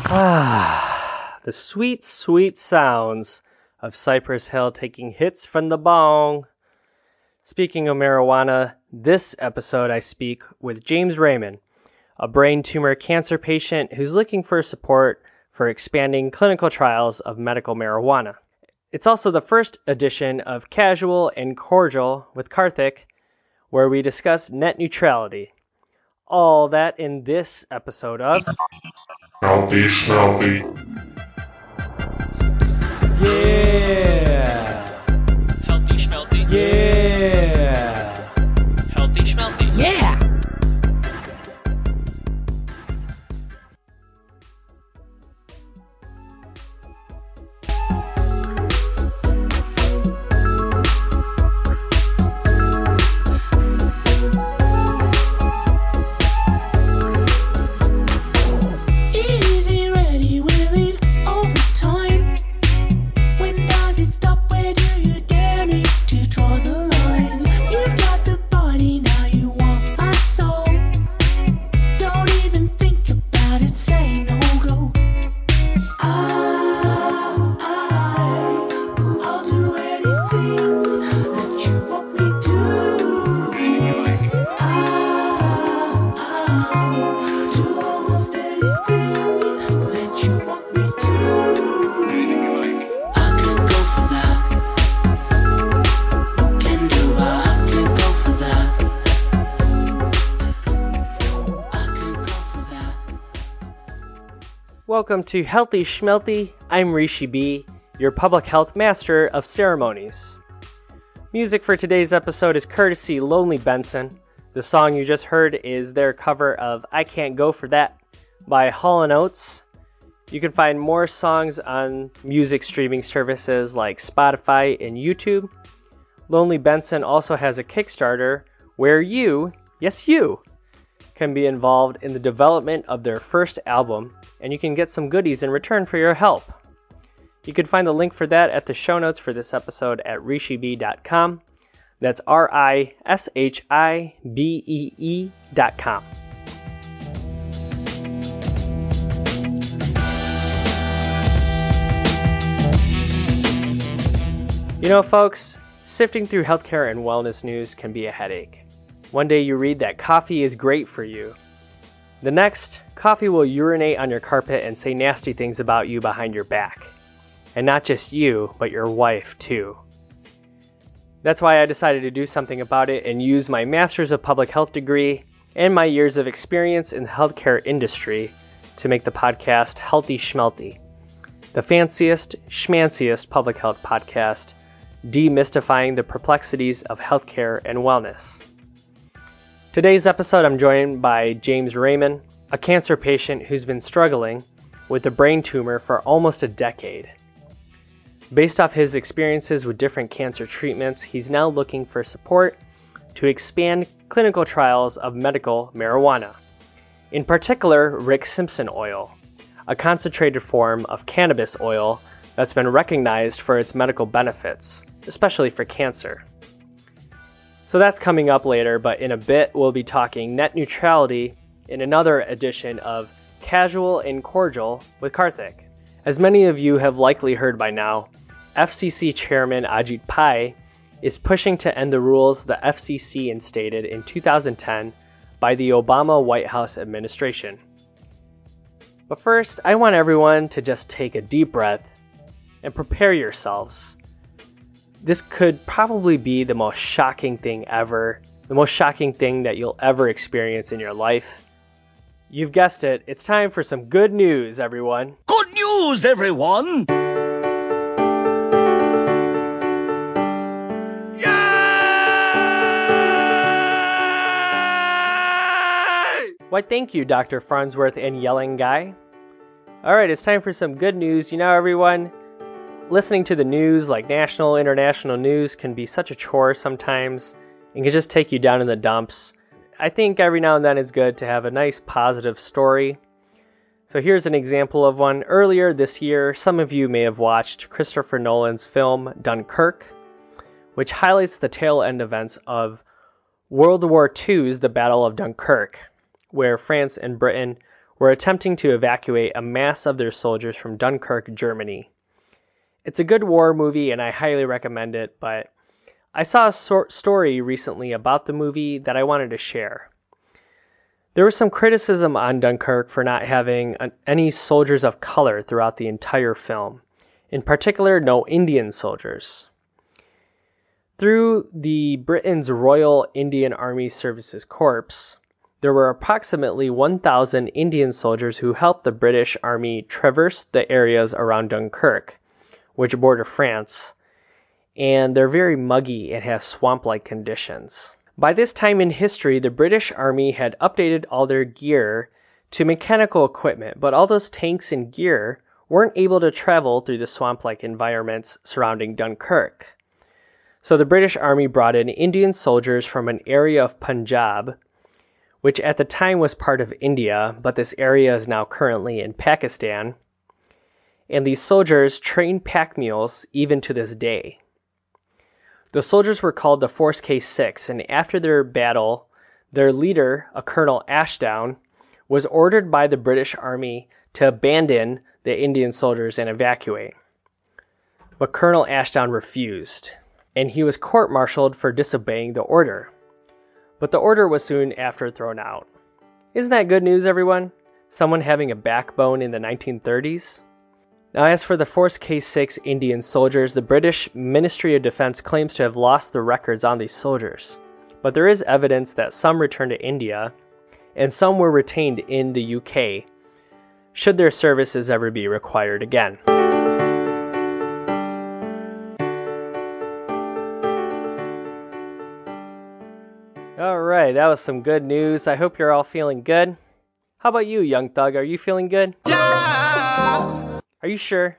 The sweet, sweet sounds of Cypress Hill taking hits from the bong. Speaking of marijuana, this episode I speak with James Rayman, a brain tumor cancer patient who's looking for support for expanding clinical trials of medical marijuana. It's also the first edition of Casual and Cordial with Karthik, where we discuss net neutrality. All that in this episode of Healthy Schmelthy. Yeah! Healthy Schmelthy. Yeah! Healthy Schmelthy. Yeah! Easy, ready, will it all the time? When does it stop? Where do you dare me to draw the line? You've got the body, now you want my soul. Don't even think about it, say no go. I'll do anything that you want me to. I'll do almost anything that you want me to. I could go for that. Who can do I could go for that. I could go for that. Welcome to Healthy Schmelthy. I'm Rishi B, your public health master of ceremonies. Music for today's episode is courtesy Lonely Benson. The song you just heard is their cover of I Can't Go For That by Hall & Oates. You can find more songs on music streaming services like Spotify and YouTube. Lonely Benson also has a Kickstarter where you, yes you, can be involved in the development of their first album, and you can get some goodies in return for your help. You can find the link for that at the show notes for this episode at rishibee.com. That's RISHIBEE.com. You know, folks, sifting through healthcare and wellness news can be a headache. One day you read that coffee is great for you. The next, coffee will urinate on your carpet and say nasty things about you behind your back. And not just you, but your wife too. That's why I decided to do something about it and use my Master's of Public Health degree and my years of experience in the healthcare industry to make the podcast Healthy Schmelthy, the fanciest, schmanciest public health podcast, demystifying the perplexities of healthcare and wellness. Today's episode, I'm joined by James Rayman, a cancer patient who's been struggling with a brain tumor for almost a decade. Based off his experiences with different cancer treatments, he's now looking for support to expand clinical trials of medical marijuana. In particular, Rick Simpson oil, a concentrated form of cannabis oil that's been recognized for its medical benefits, especially for cancer. So that's coming up later, but in a bit we'll be talking net neutrality in another edition of Casual and Cordial with Karthik. As many of you have likely heard by now, FCC Chairman Ajit Pai is pushing to end the rules the FCC instated in 2010 by the Obama White House administration. But first, I want everyone to just take a deep breath and prepare yourselves. This could probably be the most shocking thing ever, the most shocking thing that you'll ever experience in your life. You've guessed it, it's time for some good news, everyone. Good news, everyone! Why, thank you, Dr. Farnsworth and Yelling Guy. Alright, it's time for some good news. You know, everyone, listening to the news, like national, international news, can be such a chore sometimes and can just take you down in the dumps. I think every now and then it's good to have a nice positive story. So here's an example of one. Earlier this year, some of you may have watched Christopher Nolan's film Dunkirk, which highlights the tail end events of World War II's The Battle of Dunkirk, where France and Britain were attempting to evacuate a mass of their soldiers from Dunkirk, Germany. It's a good war movie and I highly recommend it, but I saw a story recently about the movie that I wanted to share. There was some criticism on Dunkirk for not having any soldiers of color throughout the entire film. In particular, no Indian soldiers. Through the Britain's Royal Indian Army Services Corps, there were approximately 1,000 Indian soldiers who helped the British Army traverse the areas around Dunkirk, which border France, and they're very muggy and have swamp-like conditions. By this time in history, the British Army had updated all their gear to mechanical equipment, but all those tanks and gear weren't able to travel through the swamp-like environments surrounding Dunkirk. So the British Army brought in Indian soldiers from an area of Punjab, which at the time was part of India, but this area is now currently in Pakistan. And these soldiers trained pack mules even to this day. The soldiers were called the Force K6, and after their battle, their leader, a Colonel Ashdown, was ordered by the British Army to abandon the Indian soldiers and evacuate. But Colonel Ashdown refused, and he was court-martialed for disobeying the order. But the order was soon after thrown out. Isn't that good news, everyone? Someone having a backbone in the 1930s? Now, as for the Force K6 Indian soldiers, the British Ministry of Defense claims to have lost the records on these soldiers. But there is evidence that some returned to India, and some were retained in the UK, should their services ever be required again. Alright, that was some good news. I hope you're all feeling good. How about you, young thug? Are you feeling good? Yeah! Are you sure?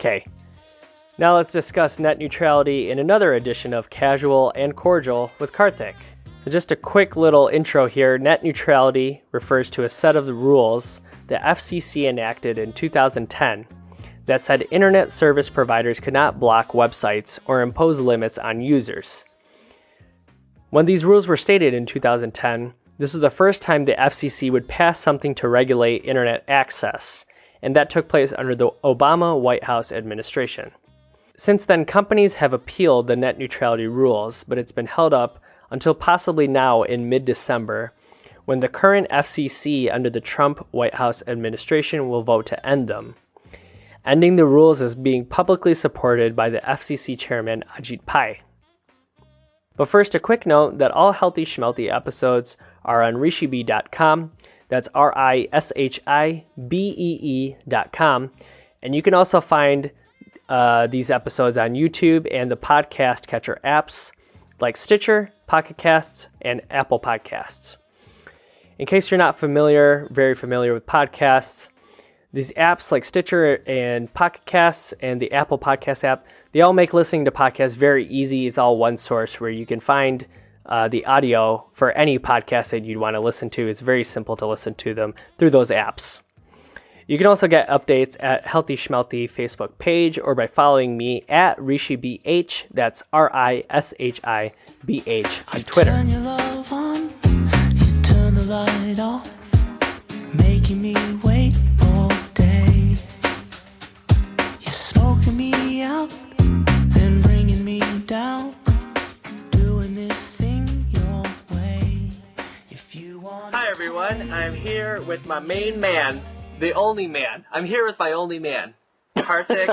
Okay. Now let's discuss net neutrality in another edition of Casual and Cordial with Karthik. So just a quick little intro here. Net neutrality refers to a set of the rules the FCC enacted in 2010 that said internet service providers could not block websites or impose limits on users. When these rules were stated in 2010, this was the first time the FCC would pass something to regulate internet access, and that took place under the Obama White House administration. Since then, companies have appealed the net neutrality rules, but it's been held up until possibly now in mid-December, when the current FCC under the Trump White House administration will vote to end them. Ending the rules is being publicly supported by the FCC chairman Ajit Pai. But first, a quick note that all Healthy Schmelthy episodes are on rishibee.com. That's RISHIBEE.com. And you can also find these episodes on YouTube and the podcast catcher apps like Stitcher, Pocket Casts, and Apple Podcasts. In case you're not very familiar with podcasts, these apps like Stitcher and Pocket Casts and the Apple Podcast app, they all make listening to podcasts very easy. It's all one source where you can find the audio for any podcast that you'd want to listen to. It's very simple to listen to them through those apps. You can also get updates at Healthy Schmelthy Facebook page or by following me at RishiBH, that's RISHIBH on Twitter. Turn your love on, you turn the light off, making me wait all day. You're smoking me out, then bringing me down, doing this thing your way. If you want. Hi everyone, I'm here with my main man, the only man. I'm here with my only man, Karthik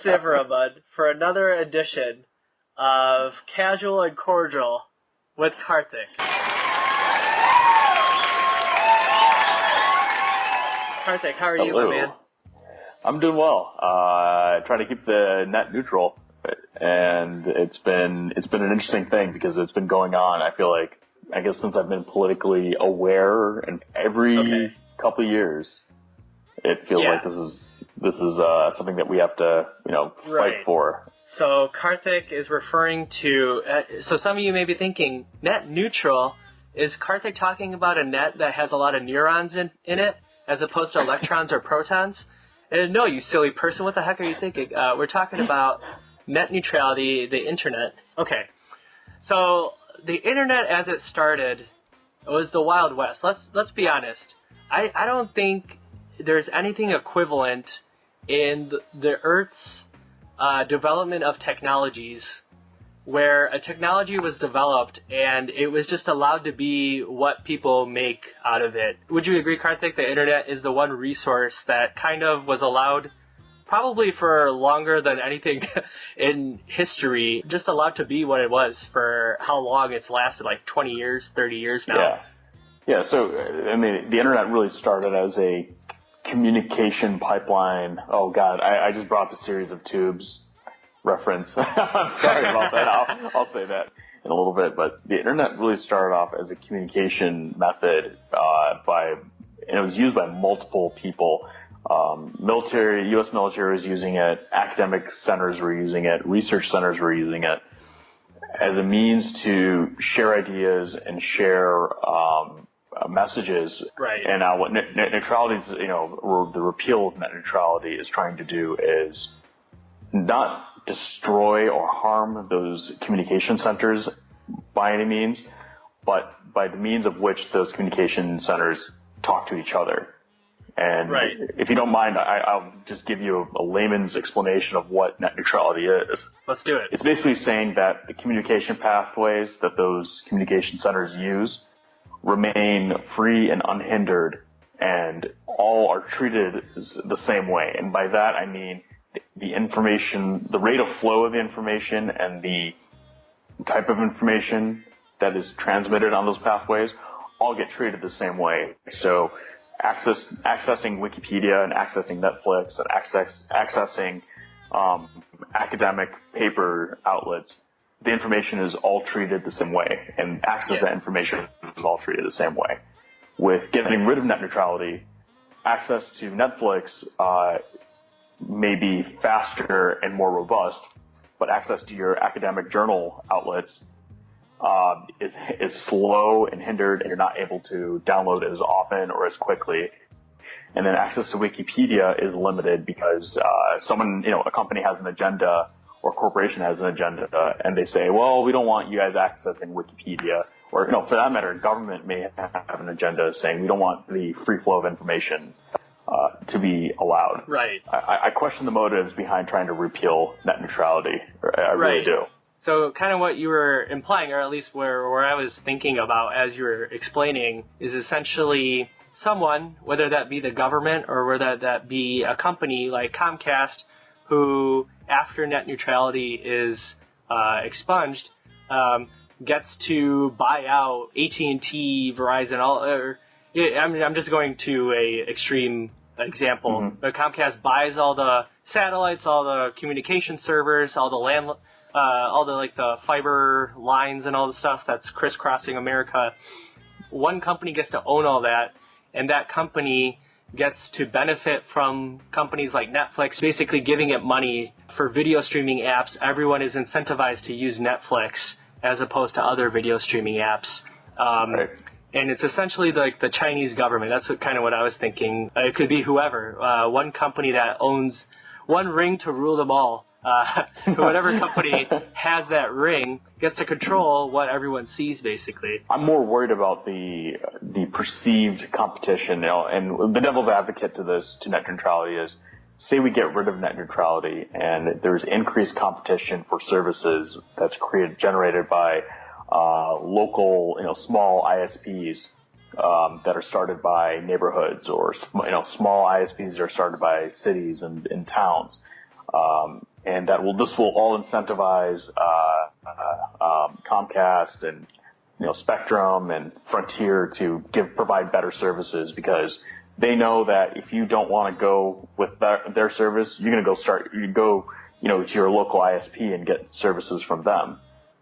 Sivarabud, for another edition of Casual and Cordial with Karthik. Karthik, how are you, my man? I'm doing well. Trying to keep the net neutral, and it's been an interesting thing because it's been going on. I feel like, I guess since I've been politically aware, and every couple of years, it feels like this is something that we have to fight for. So Karthik is referring to. So some of you may be thinking, net neutral. Is Karthik talking about a net that has a lot of neurons in it, as opposed to electrons or protons? No, you silly person. What the heck are you thinking? We're talking about net neutrality, the internet. Okay. So the internet as it started It was the Wild West. Let's be honest. I don't think there's anything equivalent in the Earth's development of technologies where a technology was developed and it was just allowed to be what people make out of it. Would you agree, Karthik, the internet is the one resource that kind of was allowed, probably for longer than anything in history, just allowed to be what it was for how long it's lasted, like 20 years, 30 years now? Yeah, so, I mean, the internet really started as a communication pipeline. Oh, God, I just brought up a series of tubes reference. I'm sorry about that. I'll say that in a little bit. But the internet really started off as a communication method and it was used by multiple people. Military, U.S. military was using it. Academic centers were using it. Research centers were using it as a means to share ideas and share messages. Right. And now what net neutrality is, or the repeal of net neutrality is trying to do is not destroy or harm those communication centers by any means, but by the means of which those communication centers talk to each other. And right. If you don't mind, I'll just give you a layman's explanation of what net neutrality is. Let's do it. It's basically saying that the communication pathways that those communication centers use remain free and unhindered, and all are treated the same way. And by that, I mean the information, the rate of flow of the information and the type of information that is transmitted on those pathways all get treated the same way. So accessing Wikipedia and accessing Netflix and accessing academic paper outlets, the information is all treated the same way, and access to that information is all treated the same way. With getting rid of net neutrality, access to Netflix may be faster and more robust, but access to your academic journal outlets is slow and hindered, and you're not able to download it as often or as quickly. And then access to Wikipedia is limited because a company has an agenda or a corporation has an agenda, and they say, well, we don't want you guys accessing Wikipedia. Or, for that matter, government may have an agenda saying we don't want the free flow of information to be allowed. Right. I question the motives behind trying to repeal net neutrality. I really do. So kind of what you were implying, or at least where I was thinking about as you were explaining, is essentially someone, whether that be the government or whether that be a company like Comcast, who, after net neutrality is expunged, gets to buy out AT&T, Verizon, I'm just going to a extreme example. Mm-hmm. But Comcast buys all the satellites, all the communication servers, all the fiber lines and all the stuff that's crisscrossing America. One company gets to own all that, and that company gets to benefit from companies like Netflix basically giving it money for video streaming apps. Everyone is incentivized to use Netflix as opposed to other video streaming apps. Right. And it's essentially like the Chinese government. That's kind of what I was thinking. It could be whoever. One company that owns one ring to rule them all. Whatever company has that ring gets to control what everyone sees, basically. I'm more worried about the perceived competition, and the devil's advocate to net neutrality is, say we get rid of net neutrality and there's increased competition for services that's generated by local, small ISPs that are started by neighborhoods, or small ISPs that are started by cities and towns. And this will all incentivize Comcast and Spectrum and Frontier to provide better services, because they know that if you don't want to go with their service, you're going to go to your local ISP and get services from them.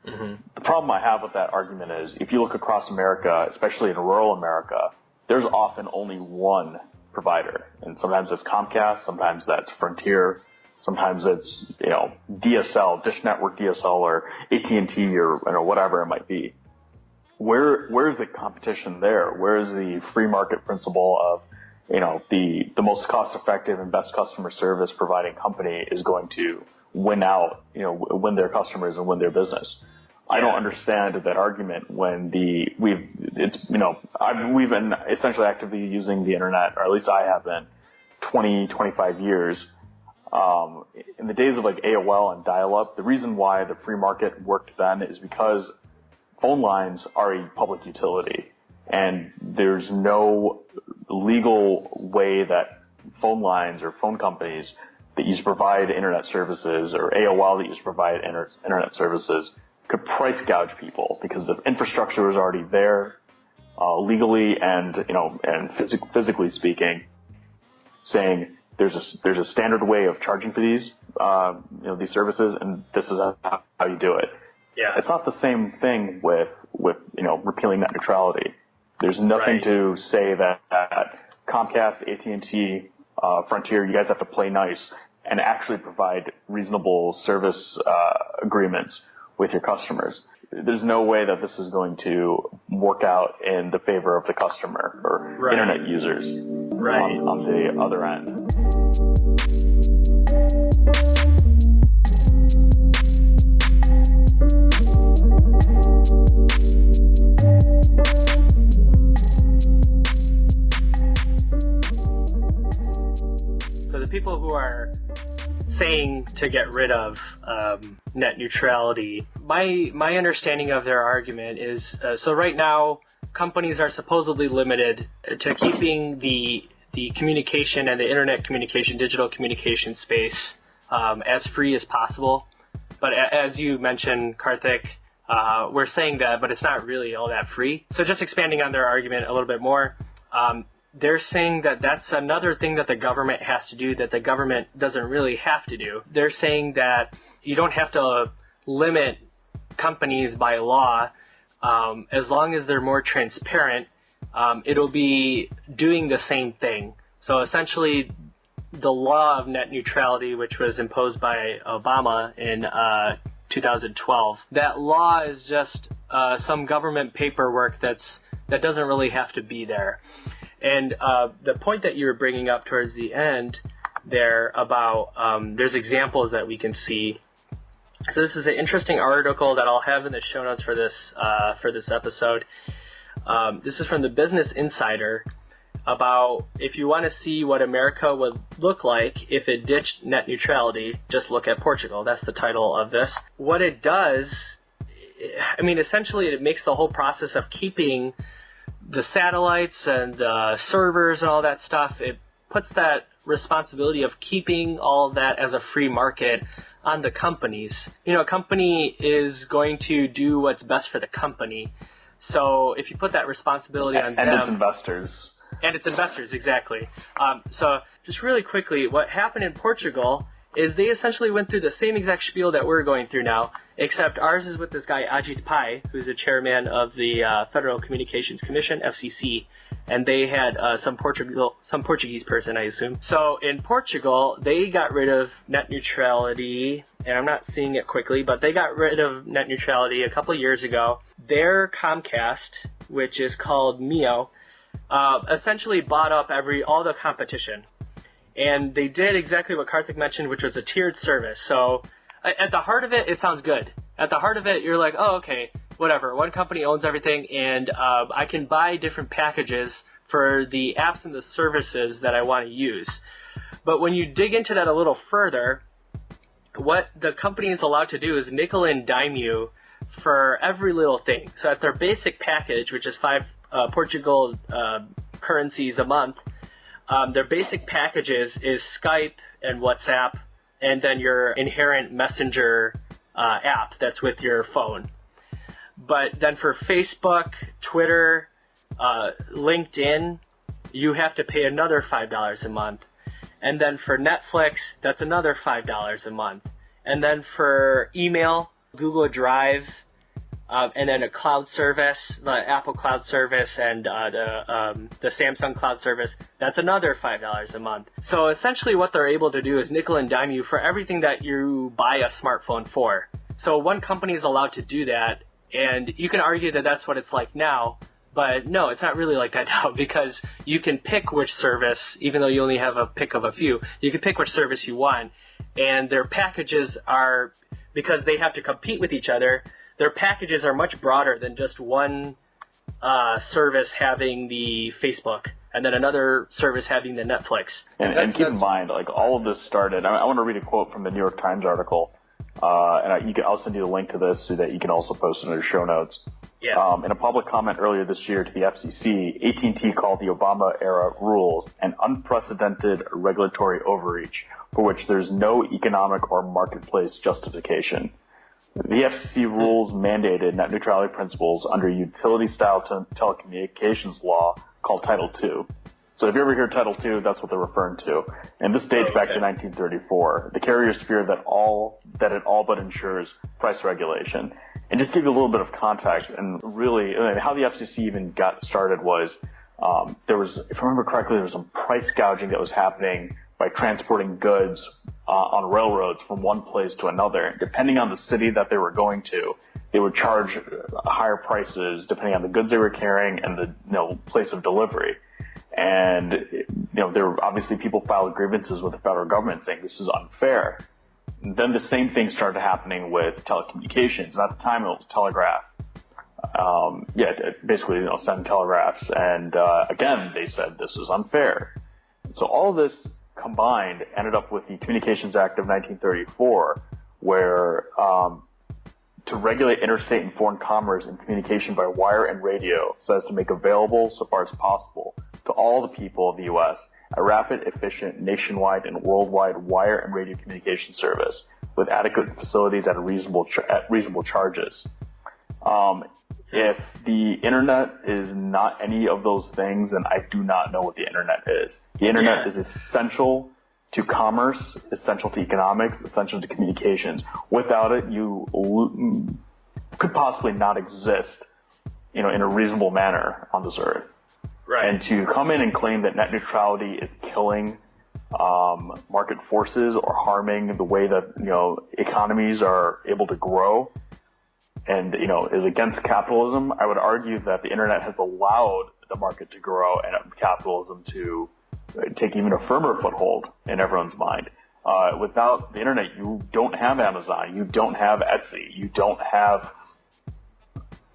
Mm-hmm. The problem I have with that argument is, if you look across America, especially in rural America, there's often only one provider, and sometimes it's Comcast, sometimes that's Frontier. Sometimes it's, DSL, Dish Network DSL, or AT&T, or whatever it might be. Where's the competition there? Where's the free market principle of, the most cost-effective and best customer service providing company is going to win out, win their customers and win their business? I don't understand that argument when we've been essentially actively using the internet, or at least I have been, 20, 25 years. In the days of like AOL and dial-up, the reason why the free market worked then is because phone lines are a public utility, and there's no legal way that phone lines or phone companies that used to provide internet services, or AOL that used to provide internet services, could price gouge people, because the infrastructure was already there, legally and physically speaking, saying there's a standard way of charging for these services, and this is how you do it. Yeah. It's not the same thing with repealing net neutrality. There's nothing Right. to say that Comcast, AT&T, Frontier, you guys have to play nice and actually provide reasonable service agreements with your customers. There's no way that this is going to work out in the favor of the customer or Right. internet users Right. on the other end. So the people who are saying to get rid of net neutrality, my understanding of their argument is, so right now companies are supposedly limited to keeping the communication and the internet communication, digital communication space as free as possible. But as you mentioned, Karthik, we're saying that, but it's not really all that free. So just expanding on their argument a little bit more, they're saying that that's another thing that the government has to do that the government doesn't really have to do. They're saying that you don't have to limit companies by law. As long as they're more transparent, it'll be doing the same thing. So essentially, the law of net neutrality, which was imposed by Obama in 2012, that law is just some government paperwork that doesn't really have to be there. And the point that you were bringing up towards the end there about there's examples that we can see. So this is an interesting article that I'll have in the show notes for this episode. This is from the Business Insider about if you want to see what America would look like if it ditched net neutrality, just look at Portugal. That's the title of this. What it does, I mean, essentially it makes the whole process of keeping the satellites and the servers and all that stuff, it puts that responsibility of keeping all of that as a free market on the companies. A company is going to do what's best for the company. So if you put that responsibility on them... And its investors. And its investors, exactly. So just really quickly, what happened in Portugal is they essentially went through the same exact spiel that we're going through now, except ours is with this guy Ajit Pai, who's the chairman of the Federal Communications Commission, FCC, and they had some Portuguese person, I assume. So in Portugal, they got rid of net neutrality, and I'm not seeing it quickly, but they got rid of net neutrality a couple of years ago. Their Comcast, which is called Mio, essentially bought up all the competition. And they did exactly what Karthik mentioned, which was a tiered service. So at the heart of it, it sounds good. At the heart of it, you're like, oh, okay, whatever. One company owns everything, and I can buy different packages for the apps and the services that I want to use. But when you dig into that a little further, what the company is allowed to do is nickel and dime you for every little thing. So at their basic package, which is 5 Portugal currencies a month, their basic packages is Skype and WhatsApp, and then your inherent messenger app that's with your phone. But then for Facebook, Twitter, LinkedIn, you have to pay another $5 a month. And then for Netflix, that's another $5 a month. And then for email, Google Drive, and then a cloud service, the Apple cloud service and the Samsung cloud service, that's another $5 a month. So essentially what they're able to do is nickel and dime you for everything that you buy a smartphone for. So one company is allowed to do that, and you can argue that that's what it's like now, but no, it's not really like that now, because you can pick which service, even though you only have a pick of a few, you can pick which service you want, and their packages are, because they have to compete with each other, their packages are much broader than just one service having the Facebook and then another service having the Netflix. And keep in mind, like, all of this started, I want to read a quote from the New York Times article, and I'll send you the link to this so that you can also post it in the show notes. Yeah. In a public comment earlier this year to the FCC, AT&T called the Obama-era rules an unprecedented regulatory overreach for which there's no economic or marketplace justification. The FCC rules mandated net neutrality principles under utility-style telecommunications law called Title II. So if you ever hear Title II, that's what they're referring to. And this dates back to 1934. The carriers fear that it all but ensures price regulation. And just give you a little bit of context, and really, how the FCC even got started was, there was, if I remember correctly, there was some price gouging that was happening by transporting goods on railroads from one place to another. Depending on the city that they were going to, they would charge higher prices depending on the goods they were carrying and the place of delivery. And there were obviously people filed grievances with the federal government saying this is unfair. Then the same thing started happening with telecommunications, and at the time it was telegraph. Basically, send telegraphs. And again, they said this is unfair. So all of this combined ended up with the Communications Act of 1934, where to regulate interstate and foreign commerce and communication by wire and radio so as to make available, so far as possible, to all the people of the U.S., a rapid, efficient, nationwide, and worldwide wire and radio communication service with adequate facilities at reasonable charges. If the internet is not any of those things, then I do not know what the internet is. The internet is essential to commerce, essential to economics, essential to communications. Without it, you could possibly not exist, in a reasonable manner on this earth. Right. And to come in and claim that net neutrality is killing market forces or harming the way that economies are able to grow and is against capitalism, I would argue that the internet has allowed the market to grow and capitalism to take even a firmer foothold in everyone's mind. Without the internet, you don't have Amazon, you don't have Etsy, you don't have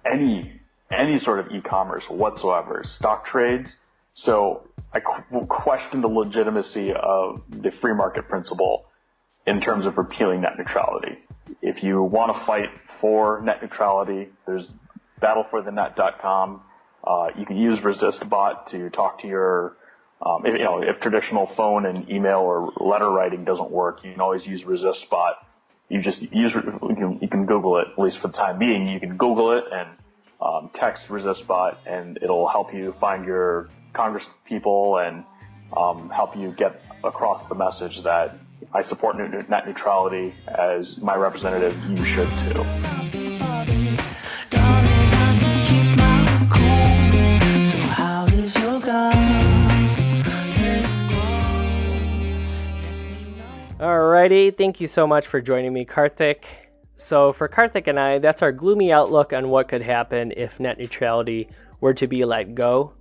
any sort of e-commerce whatsoever, stock trades. So I will question the legitimacy of the free market principle in terms of repealing net neutrality. If you want to fight for net neutrality, there's battleforthenet.com. You can use ResistBot to talk to your, if traditional phone and email or letter writing doesn't work, you can always use ResistBot. You can Google it, at least for the time being. You can Google it and text ResistBot, and it'll help you find your Congress people and help you get across the message that I support net neutrality. As my representative, you should too. Alrighty, thank you so much for joining me, Karthik. So for Karthik and I, that's our gloomy outlook on what could happen if net neutrality were to be let go.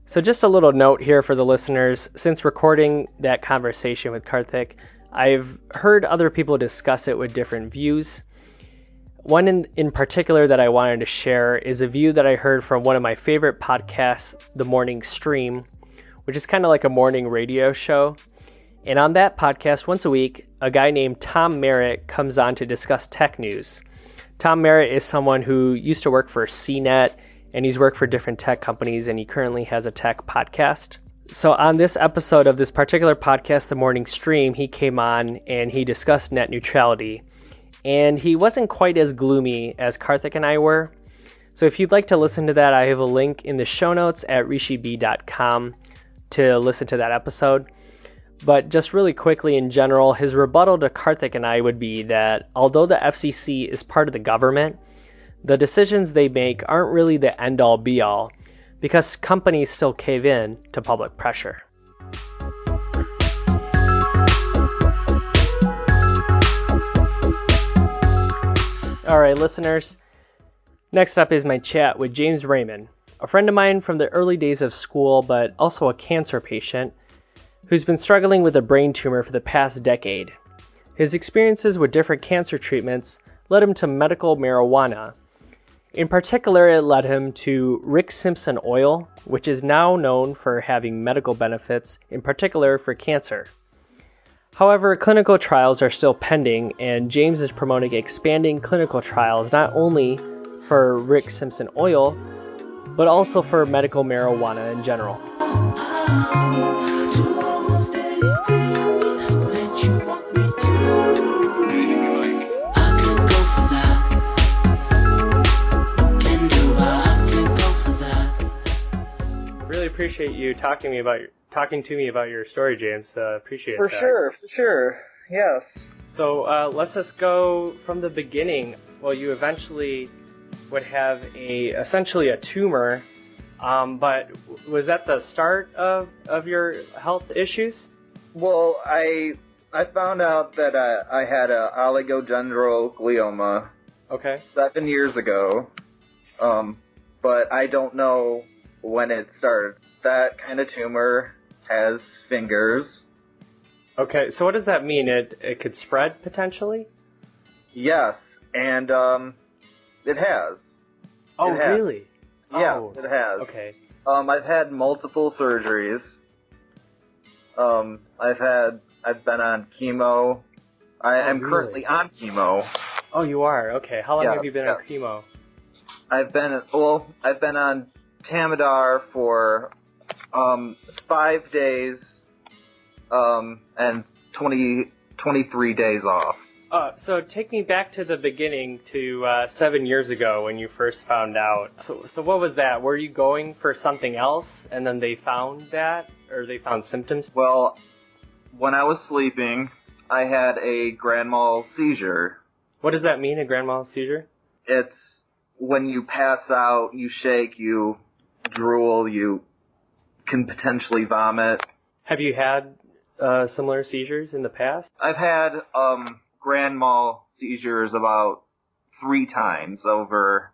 So just a little note here for the listeners. Since recording that conversation with Karthik, I've heard other people discuss it with different views. One in particular that I wanted to share is a view that I heard from one of my favorite podcasts, The Morning Stream, which is kind of like a morning radio show. And on that podcast, once a week, a guy named Tom Merritt comes on to discuss tech news. Tom Merritt is someone who used to work for CNET, and he's worked for different tech companies, and he currently has a tech podcast. So on this episode of this particular podcast, The Morning Stream, he came on and he discussed net neutrality. And he wasn't quite as gloomy as Karthik and I were. So if you'd like to listen to that, I have a link in the show notes at rishib.com to listen to that episode. But just really quickly in general, his rebuttal to Karthik and I would be that although the FCC is part of the government, the decisions they make aren't really the end-all be-all, because companies still cave in to public pressure. Alright, listeners, next up is my chat with James Rayman, a friend of mine from the early days of school, but also a cancer patient who's been struggling with a brain tumor for the past decade. His experiences with different cancer treatments led him to medical marijuana. In particular, it led him to Rick Simpson oil, which is now known for having medical benefits, in particular for cancer. However, clinical trials are still pending, and James is promoting expanding clinical trials not only for Rick Simpson oil, but also for medical marijuana in general. To almost anything that you want me to. I could go for that. Can do I could go for that. Really appreciate you talking to me about your story, James. Appreciate For that. sure. Yes. So let's just go from the beginning. Well, you eventually would have essentially a tumor, but was that the start of your health issues? Well, I found out that I had a oligodendroglioma Okay. 7 years ago, but I don't know when it started. That kind of tumor has fingers. Okay, so what does that mean? It could spread potentially? Yes, and it has. Oh, It has. really? Yes, Oh, it has. okay. I've had multiple surgeries. I've been on chemo. I'm really? currently on chemo. Oh, you are? Okay. How long Yeah, have you been yeah. on chemo? I've been on Tamidar for 5 days, and 23 days off. So take me back to the beginning to 7 years ago when you first found out. So what was that? Were you going for something else and then they found that? Or they found symptoms? Well, when I was sleeping, I had a grand mal seizure. What does that mean, a grand mal seizure? It's when you pass out, you shake, you drool, you can potentially vomit. Have you had similar seizures in the past? I've had grand mal seizures about 3 times over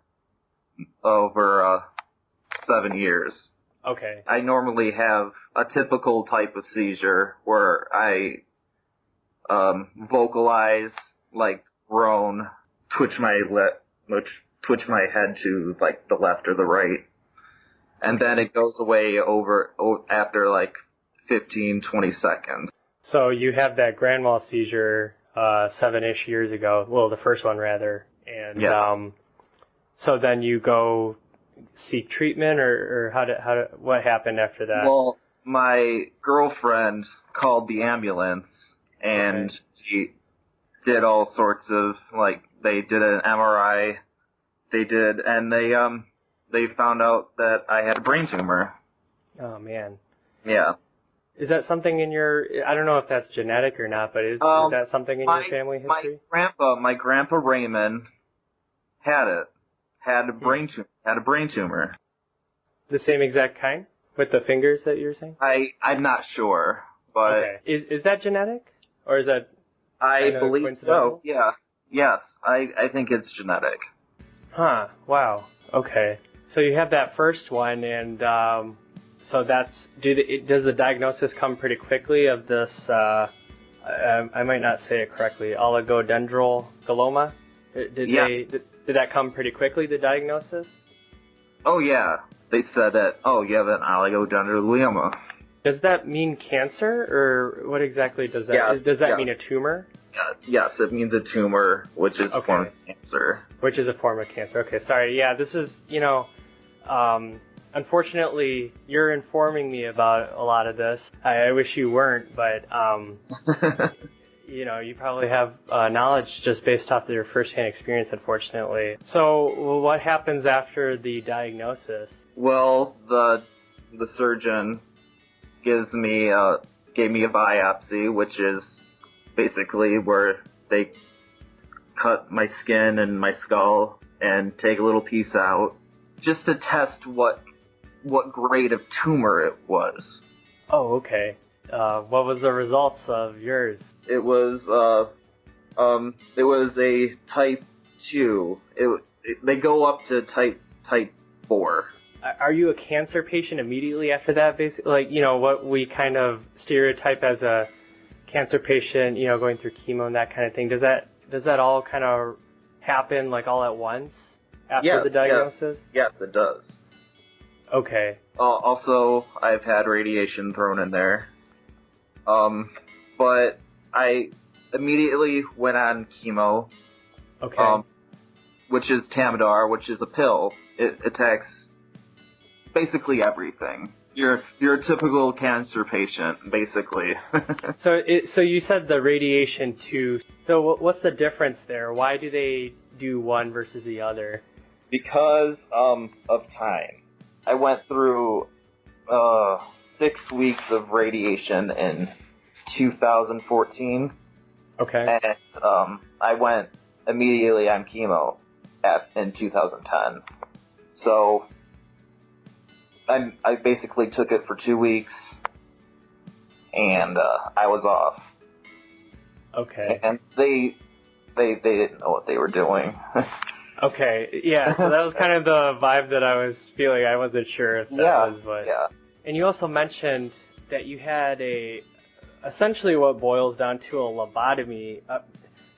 7 years. Okay. I normally have a typical type of seizure where I vocalize, like groan, twitch my head to like the left or the right, and then it goes away after like 15-20 seconds. So you have that grand mal seizure 7-ish years ago. Well, the first one rather. And Yes. so then you go seek treatment, or what happened after that? Well, my girlfriend called the ambulance, and she did all sorts of, like, they did an MRI, and they found out that I had a brain tumor. Oh man. Yeah. Is that something in your? I don't know if that's genetic or not, but is that something in your family history? My grandpa Rayman had a brain tumor. The same exact kind with the fingers that you're saying? I'm not sure, but Okay. Is that genetic, or is that? I kind of believe coincidental? so. Yeah. Yes, I think it's genetic. Huh. Wow. Okay. So you have that first one, and so that's. Does the diagnosis come pretty quickly of this? I might not say it correctly. Oligodendroglioma. Did that come pretty quickly? The diagnosis. Oh yeah, they said that. Oh, you have an oligodendroglioma. Does that mean cancer, or what exactly does that? Yes, Does that yes. mean a tumor? Yes, it means a tumor, which is a form of cancer. Which is a form of cancer. Okay, sorry. Yeah, this is, unfortunately, you're informing me about a lot of this. I wish you weren't, but, you probably have knowledge just based off of your firsthand experience, unfortunately. So what happens after the diagnosis? Well, the surgeon gave me a biopsy, which is basically where they cut my skin and my skull and take a little piece out just to test what grade of tumor it was. Oh, okay. What was the results of yours? It was a type 2. They go up to type 4. Are you a cancer patient immediately after that? Basically, like, what we kind of stereotype as a cancer patient, going through chemo and that kind of thing. Does that all kind of happen like all at once after the diagnosis? Yes, it does. Okay. Also, I've had radiation thrown in there. But I immediately went on chemo. Okay. Which is Tamidar, which is a pill. It attacks basically everything. You're a typical cancer patient, basically. So you said the radiation too. So what's the difference there? Why do they do one versus the other? Because of time. I went through 6 weeks of radiation in 2014. Okay. And I went immediately on chemo in 2010. So I basically took it for 2 weeks, and I was off. Okay. And they didn't know what they were doing. Okay, yeah, so that was kind of the vibe that I was feeling. I wasn't sure if that was what... Yeah. And you also mentioned that you had essentially what boils down to a lobotomy.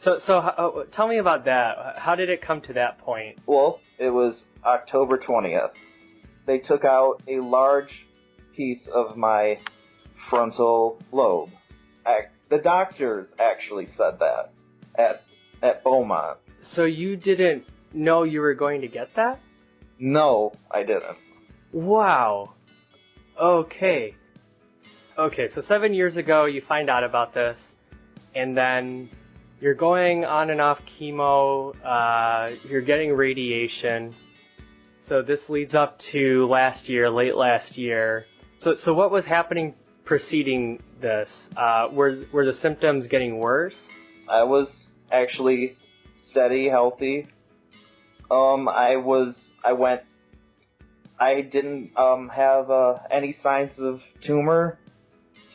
So tell me about that. How did it come to that point? Well, it was October 20th. They took out a large piece of my frontal lobe. The doctors actually said that at Beaumont. So you didn't know you were going to get that? No, I didn't. Wow. Okay. Okay, so 7 years ago you find out about this, and then you're going on and off chemo, you're getting radiation. So this leads up to late last year. So what was happening preceding this? Were the symptoms getting worse? I was actually steady, healthy. I didn't have any signs of tumor,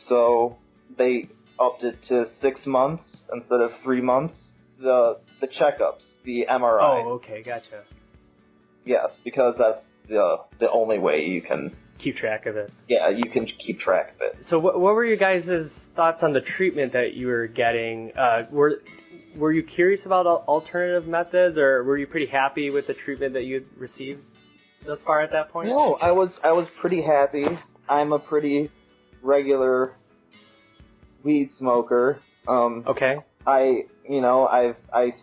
so they upped it to 6 months instead of 3 months. The checkups, the MRI. Oh, okay, gotcha. Yes, because that's the only way you can keep track of it. Yeah, you can keep track of it. So what were your guys' thoughts on the treatment that you were getting? Were you curious about alternative methods, or were you pretty happy with the treatment that you had received thus far at that point? No, I was pretty happy. I'm a pretty regular weed smoker. Okay. I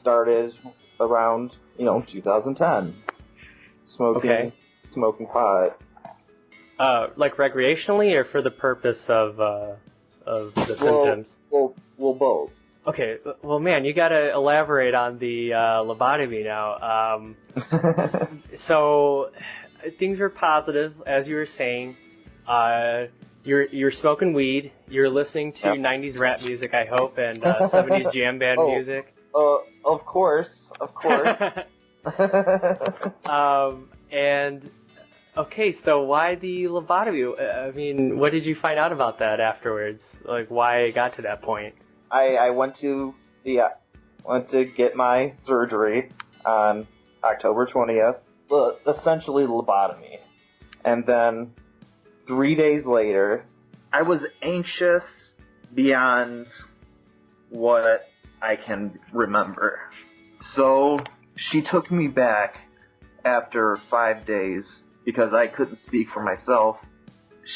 started around 2010 smoking pot. Like recreationally, or for the purpose of the symptoms? Well, both. Okay, well, man, you gotta elaborate on the lobotomy now. So things were positive, as you were saying. You're smoking weed. You're listening to 90s rap music, I hope, and 70s jam band music. Of course. And okay, so why the lobotomy? I mean, what did you find out about that afterwards? Like, why it got to that point? I went to get my surgery on October 20th. Essentially lobotomy, and then 3 days later, I was anxious beyond what I can remember. So she took me back after 5 days because I couldn't speak for myself.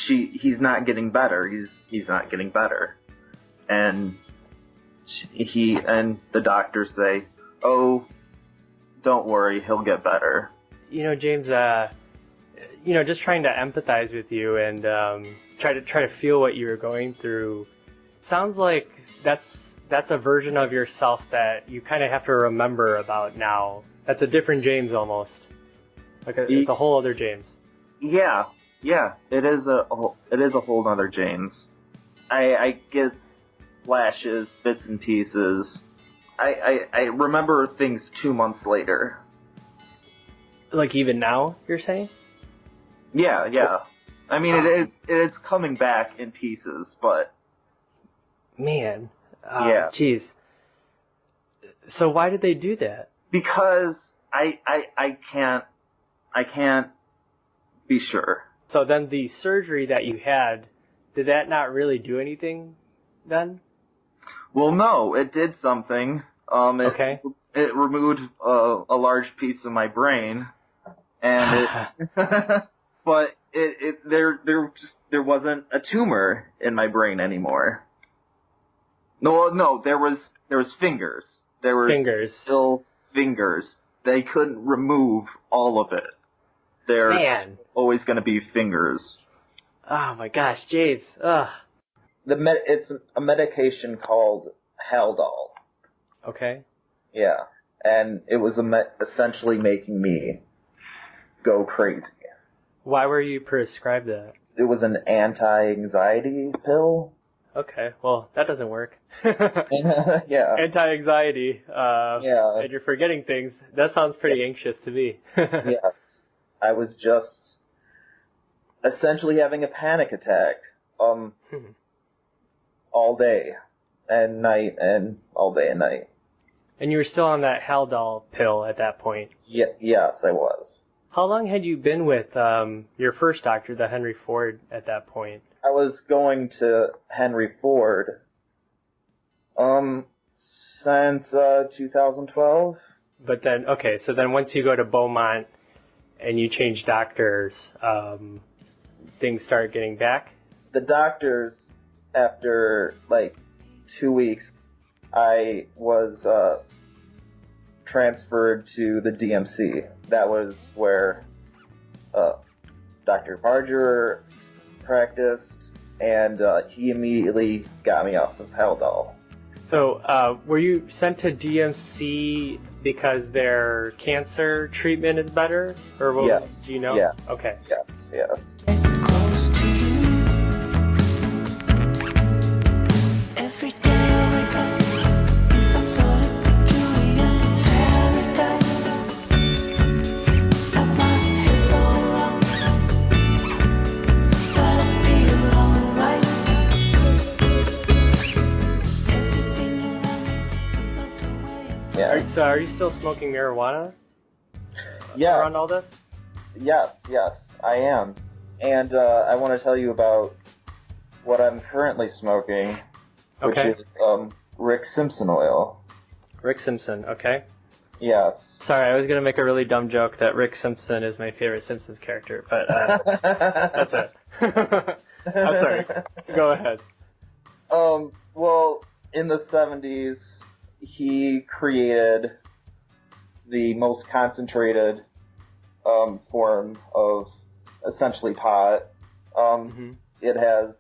He's not getting better. He's not getting better, and the doctors say, "Oh, don't worry, he'll get better." James, just trying to empathize with you and try to feel what you were going through. Sounds like that's a version of yourself that you kind of have to remember about now. That's a different James almost. It's a whole other James. Yeah, it is a whole other James. I get flashes, bits and pieces. I remember things 2 months later. Like even now, you're saying? Yeah. I mean, it's coming back in pieces, but man, yeah. Jeez. So why did they do that? Because I can't be sure. So then the surgery that you had, did that not really do anything then? Well, no, it did something. Okay. It removed a large piece of my brain, and but there wasn't a tumor in my brain anymore. No, there was fingers. There were Fingers. still fingers. They couldn't remove all of it. There's Man. always going to be fingers. Oh my gosh, Jade. Ugh. It's a medication called Haldol. Okay. Yeah, and it was essentially making me go crazy. Why were you prescribed that? It was an anti-anxiety pill. Okay, well, that doesn't work. Yeah. Anti-anxiety, Yeah. and you're forgetting things. That sounds pretty anxious to me. Yes. I was just essentially having a panic attack, all day and night and all day and night. And you were still on that Haldol pill at that point. Yes, I was. How long had you been with your first doctor, the Henry Ford, at that point? I was going to Henry Ford, since 2012. But then, okay, so then once you go to Beaumont and you change doctors, things start getting back? The doctors, after like 2 weeks, I was transferred to the DMC. That was where Dr. Barger practiced, and he immediately got me off of Haldol. So, were you sent to DMC because their cancer treatment is better? Or what, Yes. do you know? Yeah. Okay. Yes. Close to you. Every day I wake up in some sort of peculiar paradise. But my head's all wrong. But I feel alright. Everything around me float away. Yeah. So, are you still smoking marijuana Yes. around all this? Yes, I am. And I want to tell you about what I'm currently smoking, which Okay. is Rick Simpson oil. Rick Simpson, okay. Yes. Sorry, I was going to make a really dumb joke that Rick Simpson is my favorite Simpsons character, but that's it. I'm sorry. Go ahead. Well, in the 70s, he created the most concentrated form of essentially pot. It has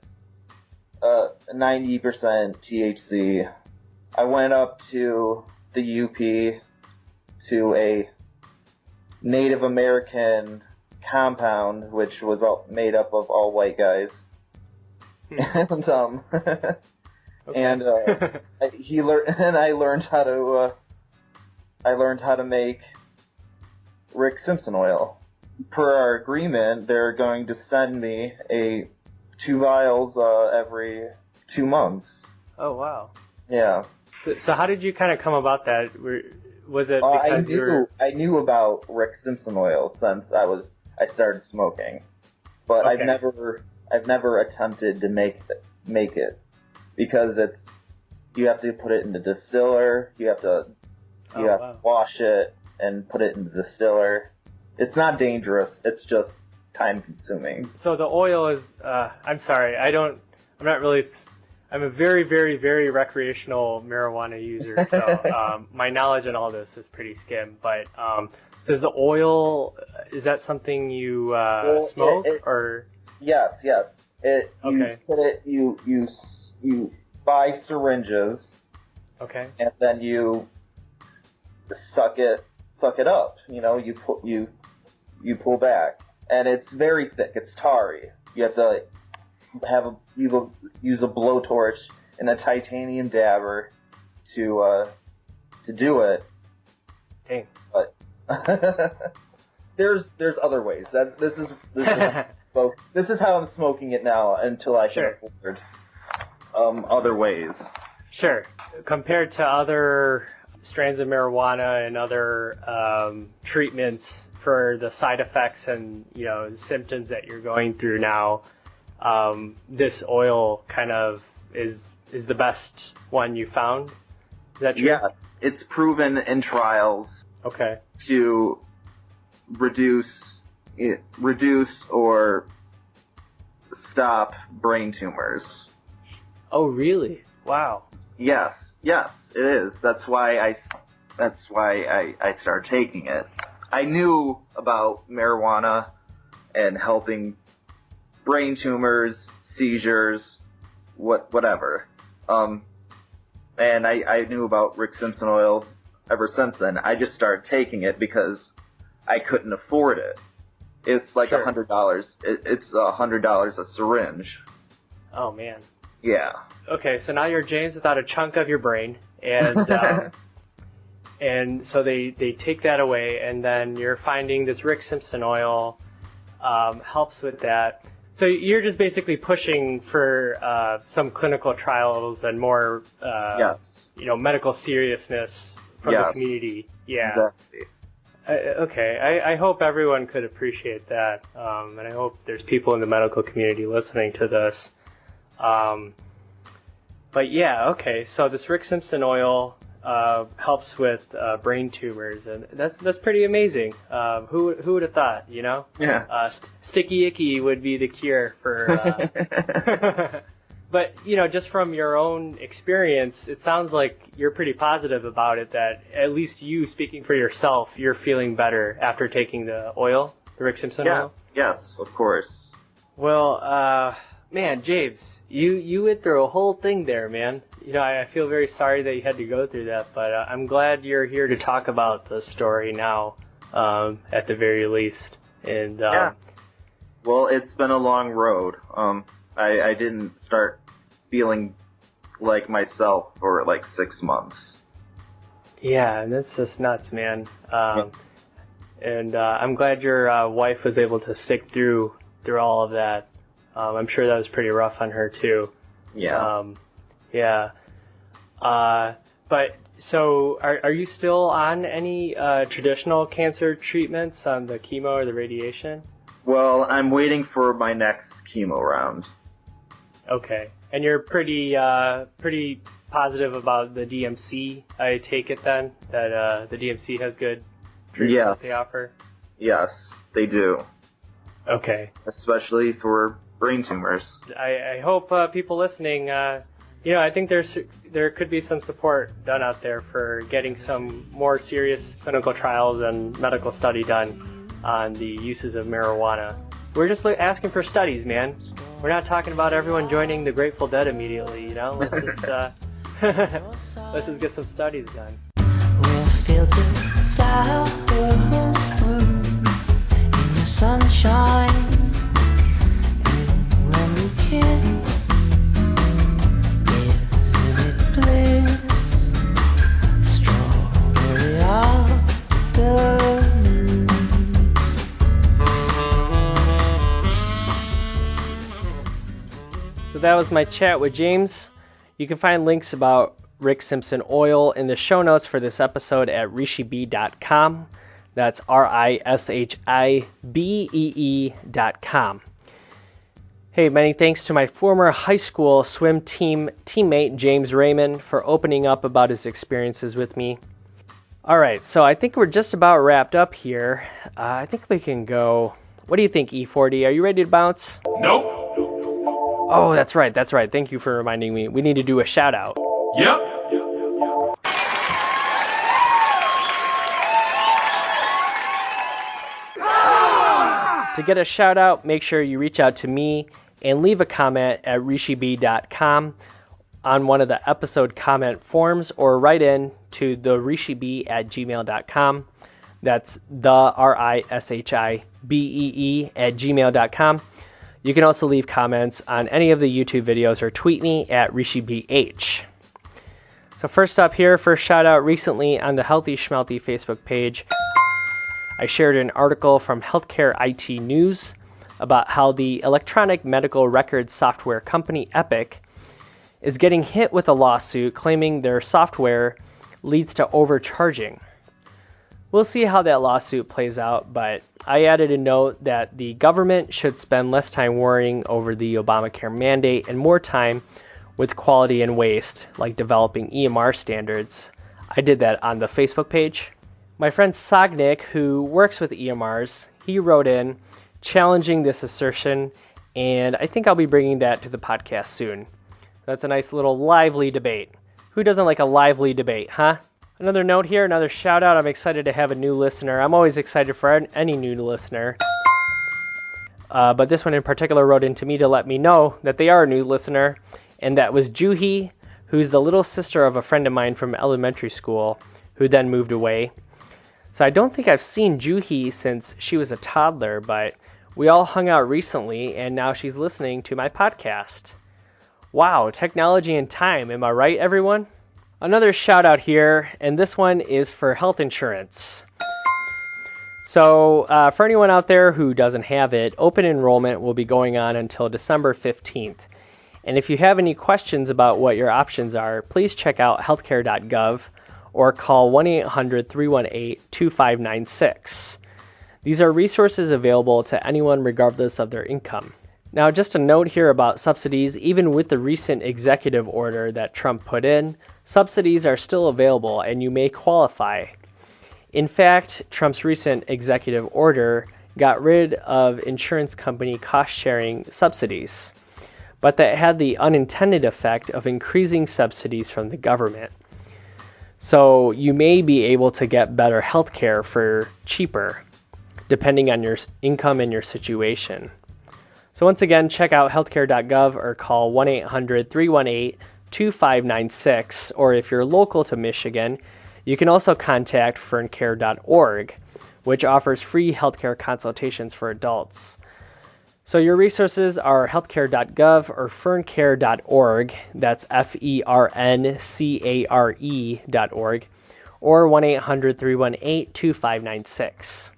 90% THC. I went up to the UP to a Native American compound, which was made up of all white guys. And and I learned how to make Rick Simpson oil. Per our agreement, they're going to send me 2 vials every 2 months. Oh, wow. Yeah. So how did you kind of come about that? Was it because I knew about Rick Simpson oil since I started smoking, but Okay. I've never attempted to make it because you have to put it in the distiller, you have to wash it and put it in the distiller. It's not dangerous. It's just time consuming. So the oil is, I'm sorry, I'm a very, very, very recreational marijuana user, so my knowledge on all this is pretty skim, but so is the oil, is that something you smoke, or? Yes. Okay. You put it, you buy syringes, Okay. and then you suck it up. You pull back, and it's very thick. It's tarry. You have to use a blowtorch and a titanium dabber to do it. Dang. But there's other ways. This is how I'm smoking it now until I can Sure. afford other ways. Sure. Compared to other strands of marijuana and other treatments for the side effects and symptoms that you're going through now, this oil kind of is the best one you found. Is that true? Yes, it's proven in trials Okay. to reduce or stop brain tumors. Oh, really? Wow. Yes, it is. That's why I started taking it. I knew about marijuana and helping brain tumors, seizures, whatever. And I knew about Rick Simpson oil ever since then. I just started taking it because I couldn't afford it. It's like Sure. $100. It's $100 a syringe. Oh, man. Yeah. Okay, so now you're James without a chunk of your brain, and and so they take that away, and then you're finding this Rick Simpson oil helps with that. So you're just basically pushing for some clinical trials and more, Yes. medical seriousness from the Yes. community. Yeah. Exactly. Okay, I hope everyone could appreciate that, and I hope there's people in the medical community listening to this. But yeah, okay, so this Rick Simpson oil helps with brain tumors, and that's pretty amazing. Who would have thought, Yeah. Sticky icky would be the cure for... But, just from your own experience, it sounds like you're pretty positive about it, that at least you, speaking for yourself, you're feeling better after taking the oil, the Rick Simpson oil? Yes, of course. Well, man, James, you went through a whole thing there, man. I feel very sorry that you had to go through that, but I'm glad you're here to talk about the story now, at the very least. And Yeah. Well, it's been a long road. I didn't start feeling like myself for like 6 months. Yeah, and that's just nuts, man. And I'm glad your wife was able to stick through all of that. I'm sure that was pretty rough on her too. Yeah. Yeah. But so, are you still on any traditional cancer treatments, on the chemo or the radiation? Well, I'm waiting for my next chemo round. Okay. And you're pretty positive about the DMC, I take it then? That the DMC has good treatment Yes. that they offer? Yes, they do. Okay. Especially for brain tumors. I hope people listening, I think there could be some support done out there for getting some more serious clinical trials and medical study done on the uses of marijuana. We're just asking for studies, man. We're not talking about everyone joining the Grateful Dead immediately, Let's just, let's just get some studies done. Where fields of flowers bloom in the sunshine, and when we kiss, isn't it bliss? Strawberry afternoons. So that was my chat with James. You can find links about Rick Simpson oil in the show notes for this episode at rishibee.com. That's RISHIBEE.com. Hey, many thanks to my former high school swim team teammate James Rayman for opening up about his experiences with me. All right, so I think we're just about wrapped up here. I think we can go. What do you think, E40? Are you ready to bounce? Nope. Oh, that's right. Thank you for reminding me. We need to do a shout out. Yep. To get a shout out, make sure you reach out to me and leave a comment at rishibee.com on one of the episode comment forms, or write in to therishibee@gmail.com. That's the RISHIBEE@gmail.com. You can also leave comments on any of the YouTube videos or tweet me at rishibeh. So first up here, first shout out, recently on the Healthy Schmelthy Facebook page, I shared an article from Healthcare IT News about how the electronic medical records software company Epic is getting hit with a lawsuit claiming their software leads to overcharging. We'll see how that lawsuit plays out, but I added a note that the government should spend less time worrying over the Obamacare mandate and more time with quality and waste, like developing EMR standards. I did that on the Facebook page. My friend Sagnik, who works with EMRs, he wrote in challenging this assertion, and I think I'll be bringing that to the podcast soon. That's a nice little lively debate. Who doesn't like a lively debate, huh? Another note here, another shout out. I'm excited to have a new listener. I'm always excited for any new listener. But this one in particular wrote in to me to let me know that they are a new listener, and that was Juhi, who's the little sister of a friend of mine from elementary school, who then moved away. So I don't think I've seen Juhi since she was a toddler, but we all hung out recently, and now she's listening to my podcast. Wow, technology and time, am I right, everyone? Another shout out here, and this one is for health insurance. So for anyone out there who doesn't have it, open enrollment will be going on until December 15th. And if you have any questions about what your options are, please check out healthcare.gov or call 1-800-318-2596. These are resources available to anyone regardless of their income. Now, just a note here about subsidies. Even with the recent executive order that Trump put in, subsidies are still available and you may qualify. In fact, Trump's recent executive order got rid of insurance company cost-sharing subsidies, but that had the unintended effect of increasing subsidies from the government. So you may be able to get better health care for cheaper, depending on your income and your situation. So once again, check out healthcare.gov or call 1-800-318-2596, or if you're local to Michigan, you can also contact ferncare.org, which offers free healthcare consultations for adults. So your resources are healthcare.gov or ferncare.org, that's FERNCARE.org, or 1-800-318-2596.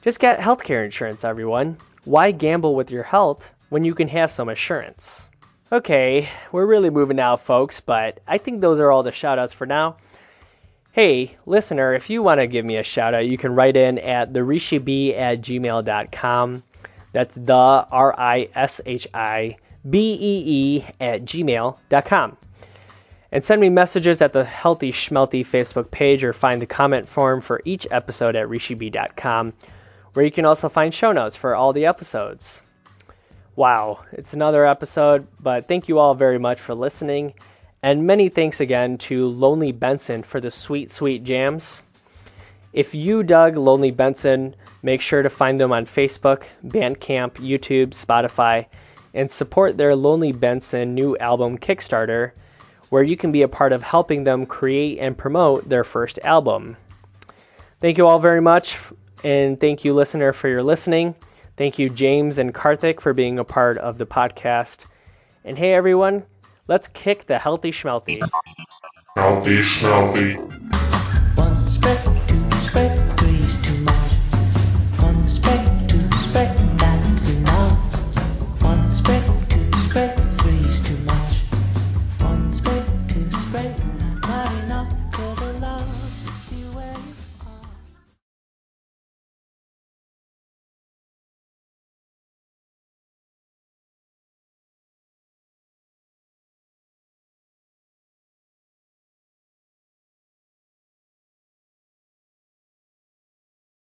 Just get healthcare insurance, everyone. Why gamble with your health when you can have some assurance? Okay, we're really moving now, folks, but I think those are all the shout-outs for now. Hey, listener, if you want to give me a shout-out, you can write in at therishibee@gmail.com. That's the RISHIBEE@gmail.com. And send me messages at the Healthy Schmelthy Facebook page, or find the comment form for each episode at rishibee.com, where you can also find show notes for all the episodes. Wow, it's another episode, but thank you all very much for listening. And many thanks again to Lonely Benson for the sweet, sweet jams. If you dug Lonely Benson, make sure to find them on Facebook, Bandcamp, YouTube, Spotify, and support their Lonely Benson new album Kickstarter, where you can be a part of helping them create and promote their first album. Thank you all very much, and thank you, listener, for your listening. Thank you, James and Karthik, for being a part of the podcast. And hey, everyone, let's kick the Healthy Schmelthy. Healthy Schmelthy.